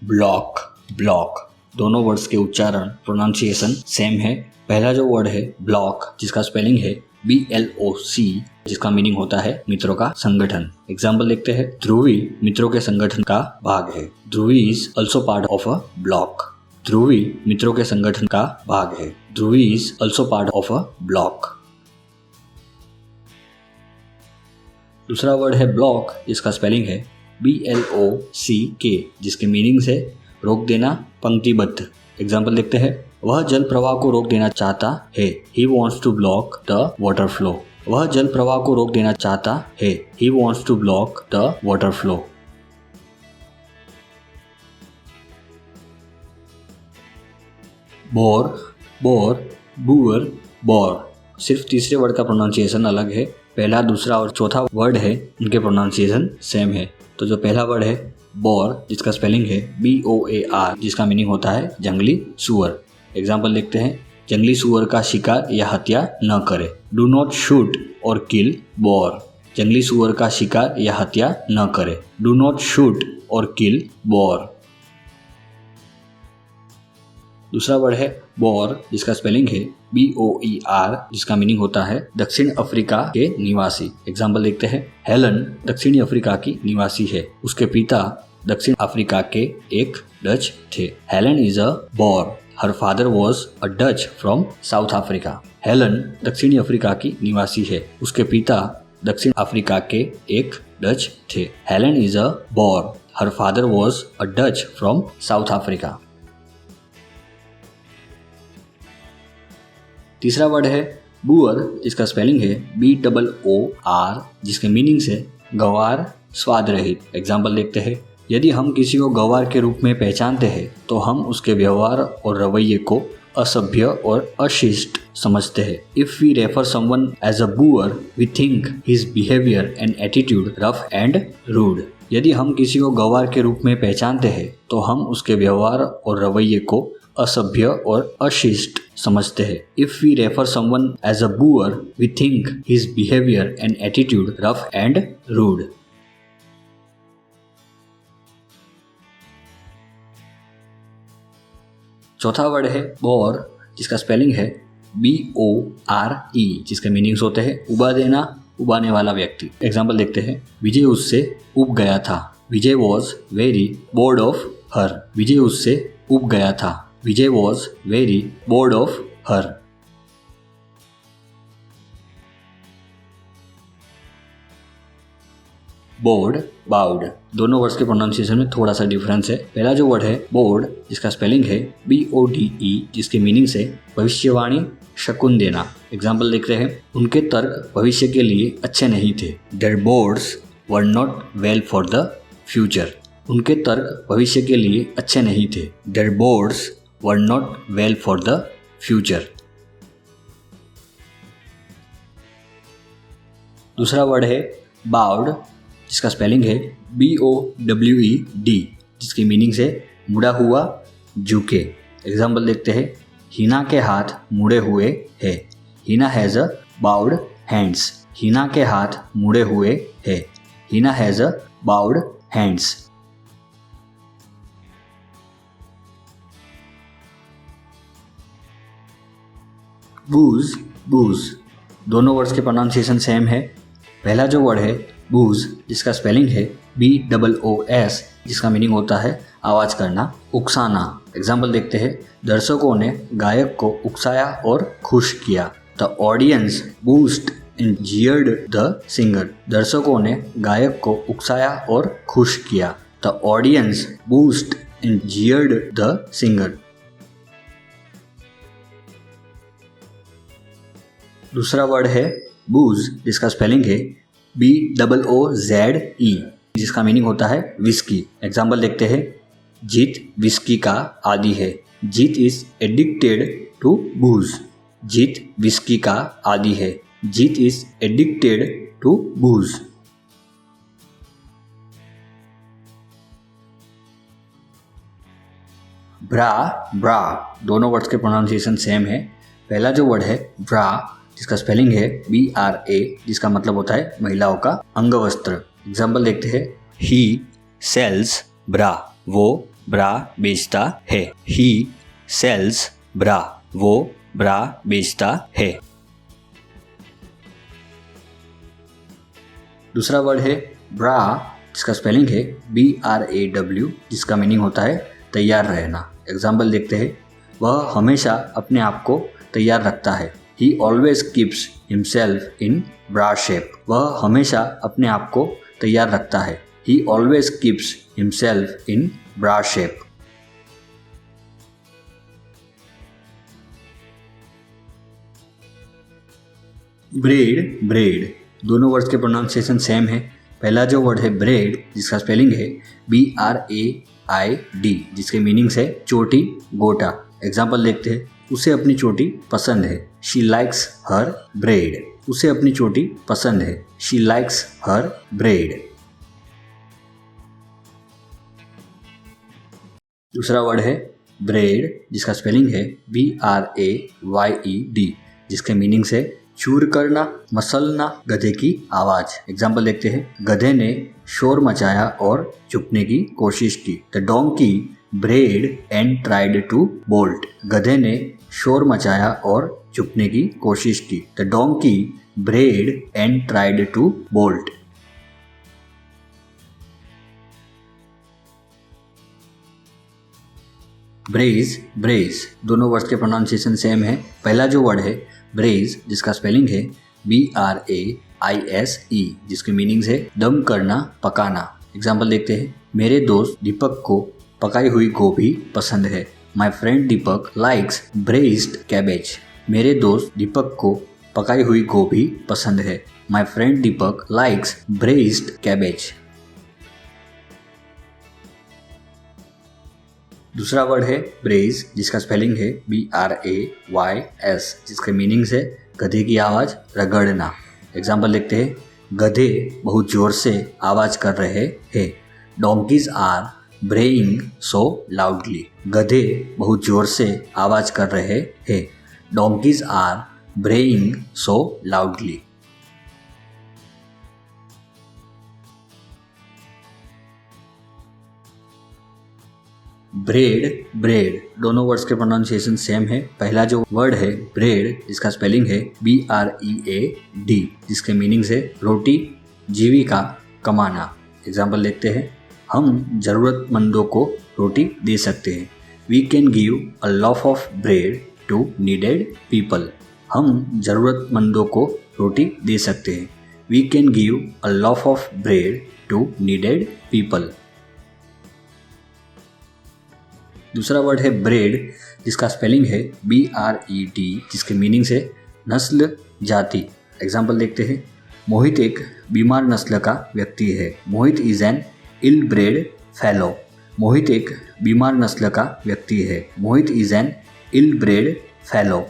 Block, block, दोनों words के उच्चारण प्रोनाउंसिएशन सेम है। पहला जो वर्ड है ब्लॉक, जिसका स्पेलिंग है BLOC, जिसका मीनिंग होता है मित्रों का संगठन। एग्जाम्पल देखते हैं, ध्रुवी मित्रों के संगठन का भाग है। Dhruvi is also part of a block. Dhruvi मित्रों के संगठन का भाग है। Dhruvi is also part of a block. दूसरा वर्ड है ब्लॉक, जिसका स्पेलिंग है BLOCK, जिसके मीनिंग्स है रोक देना, पंक्तिबद्ध। एग्जाम्पल देखते हैं, वह जल प्रवाह को रोक देना चाहता है। He wants to block the water flow. वह जल प्रवाह को रोक देना चाहता है। He wants to block the water flow. Bore, bore, boor, bore. सिर्फ तीसरे वर्ड का प्रोनाउंसिएशन अलग है। पहला, दूसरा और चौथा वर्ड है, उनके प्रोनाउंसिएशन सेम है। तो जो पहला वर्ड है बोर, जिसका स्पेलिंग है BOAR, जिसका मीनिंग होता है जंगली सुअर। एग्जाम्पल देखते हैं, जंगली सुअर का शिकार या हत्या न करे। डू नॉट शूट और किल बोर। जंगली सुअर का शिकार या हत्या न करे। डू नॉट शूट और किल बोर। दूसरा वर्ड है बोर, जिसका स्पेलिंग है BOER, जिसका मीनिंग होता है दक्षिण अफ्रीका के निवासी। एग्जाम्पल देखते हैं, हेलन दक्षिणी अफ्रीका की निवासी है। उसके पिता दक्षिण अफ्रीका के एक डच थे। Helen is a bore. Her father was a Dutch from south Africa. Helen दक्षिणी अफ्रीका की निवासी है। उसके पिता दक्षिण अफ्रीका के एक डच थे। Helen is a bore. Her father was a Dutch from south Africa. तीसरा वर्ड है बुअर, जिसका स्पेलिंग है BOOR, जिसके मीनिंग्स है गंवार, स्वाद रहित। एग्जाम्पल देखते हैं, यदि हम किसी को गंवार के रूप में पहचानते हैं तो हम उसके व्यवहार और रवैये को असभ्य और अशिष्ट समझते हैं। If we refer someone as a boor, we think his behaviour and attitude rough and rude. यदि हम किसी को गंवार के रूप में पहचानते हैं तो हम उसके व्यवहार और रवैये को असभ्य और अशिष्ट समझते हैं। If we refer someone as a boor, we think his behaviour and attitude rough and rude. चौथा वर्ड है बोर, जिसका स्पेलिंग है BORE, जिसके मीनिंग्स होते हैं उबा देना, उबाने वाला व्यक्ति। एग्जाम्पल देखते हैं, विजय उससे उब गया था। Vijay was very bored of her. Vijay उससे उब गया था। Vijay was very bored of her. Bored, bowed, दोनों वर्ड्स के प्रोनाउंसिएशन में थोड़ा सा डिफरेंस है। पहला जो वर्ड है बोर्ड, जिसका स्पेलिंग है BODE, जिसके मीनिंग से भविष्यवाणी, शकुन देना। एग्जाम्पल देख रहे हैं, उनके तर्क भविष्य के लिए अच्छे नहीं थे। Their boards were not well for the future. उनके तर्क भविष्य के लिए अच्छे नहीं थे। Their boards were not well for the future. दूसरा वर्ड है बाउड, जिसका स्पेलिंग है BOWED, जिसकी मीनिंग से मुड़ा हुआ, झुके। एग्जाम्पल देखते हैं, हिना के हाथ मुड़े हुए है। Heena has a bowed hands. Heena के हाथ मुड़े हुए है। Heena has a bowed hands. Boos, booze, दोनों वर्ड्स के प्रोनाउंसिएशन सेम है। पहला जो वर्ड है बूज, जिसका स्पेलिंग है BOOS, जिसका मीनिंग होता है आवाज करना, उकसाना। एग्जाम्पल देखते हैं, दर्शकों ने गायक को उकसाया और खुश किया। The audience booed and cheered the singer. दर्शकों ने गायक को उकसाया और खुश किया। The audience booed and cheered the singer. दूसरा वर्ड है बूज, जिसका स्पेलिंग है BOOZE, जिसका मीनिंग होता है विस्की। एग्जाम्पल देखते हैं, जीत विस्की का आदी है। Jeet is addicted to booze. जीत विस्की का आदी है। Jeet is addicted to booze. Bray, bray, दोनों वर्ड्स के प्रोनाउंसिएशन सेम है। पहला जो वर्ड है ब्रा, जिसका स्पेलिंग है BRA, जिसका मतलब होता है महिलाओं का अंगवस्त्र। एग्जाम्पल देखते हैं, ही सेल्स ब्रा, वो ब्रा बेचता है। ही सेल्स ब्रा, वो ब्रा बेचता है। दूसरा वर्ड है ब्रा, जिसका स्पेलिंग है BRAW, जिसका मीनिंग होता है तैयार रहना। एग्जाम्पल देखते हैं, वह हमेशा अपने आप को तैयार रखता है। He always keeps himself in bra shape. वह हमेशा अपने आप को तैयार रखता है। He always keeps himself in bra shape. Bread, bred, दोनों वर्ड्स के प्रोनाउंसिएशन सेम है। पहला जो वर्ड है ब्रेड, जिसका स्पेलिंग है BRAID, जिसके मीनिंग्स है चोटी, गोटा। एग्जाम्पल देखते हैं, उसे अपनी चोटी पसंद है। शी लाइक्स हर ब्रेड, उसे अपनी चोटी पसंद है। She likes her bread. दूसरा वर्ड है ब्रेड, जिसका स्पेलिंग है BRAYED, जिसके मीनिंग्स है चूर करना, मसलना, गधे की आवाज। एग्जाम्पल देखते हैं, गधे ने शोर मचाया और चुपने की कोशिश की। The donkey brayed and tried to bolt, गधे ने शोर मचाया और चुपने की कोशिश की। The donkey brayed and tried to bolt. Brays, braise, दोनों वर्ड्स के प्रोनाउंसिएशन सेम है। पहला जो वर्ड है ब्रेज, जिसका स्पेलिंग है BRAISE, जिसके मीनिंग्स है दम करना, पकाना। एग्जाम्पल देखते हैं, मेरे दोस्त दीपक को पकाई हुई गोभी पसंद है। My friend Deepak likes braised cabbage, मेरे दोस्त दीपक को पकाई हुई गोभी पसंद है। My friend Deepak likes braised cabbage. दूसरा वर्ड है ब्रेज, जिसका स्पेलिंग है BRAYS, जिसके मीनिंग्स है गधे की आवाज़, रगड़ना। एग्जाम्पल देखते हैं, गधे बहुत जोर से आवाज़ कर रहे हैं। Donkeys are braying so loudly, गधे बहुत जोर से आवाज़ कर रहे हैं। Donkeys are braying so loudly. Bread, bred, दोनों वर्ड्स के प्रोनाउंसिएशन सेम है। पहला जो वर्ड है ब्रेड, जिसका स्पेलिंग है BREAD, जिसके मीनिंग्स है रोटी, जीविका, कमाना। एग्जाम्पल देखते हैं, हम जरूरतमंदों को रोटी दे सकते हैं। We can give a loaf of bread to needed people, हम जरूरतमंदों को रोटी दे सकते हैं। We can give a loaf of bread to needed people. दूसरा वर्ड है ब्रेड, जिसका स्पेलिंग है BRED, जिसके मीनिंग्स है नस्ल, जाति। एग्जाम्पल देखते हैं, मोहित एक बीमार नस्ल का व्यक्ति है। Mohit is an ill bred fellow, मोहित एक बीमार नस्ल का व्यक्ति है। Mohit is an ill bred fellow.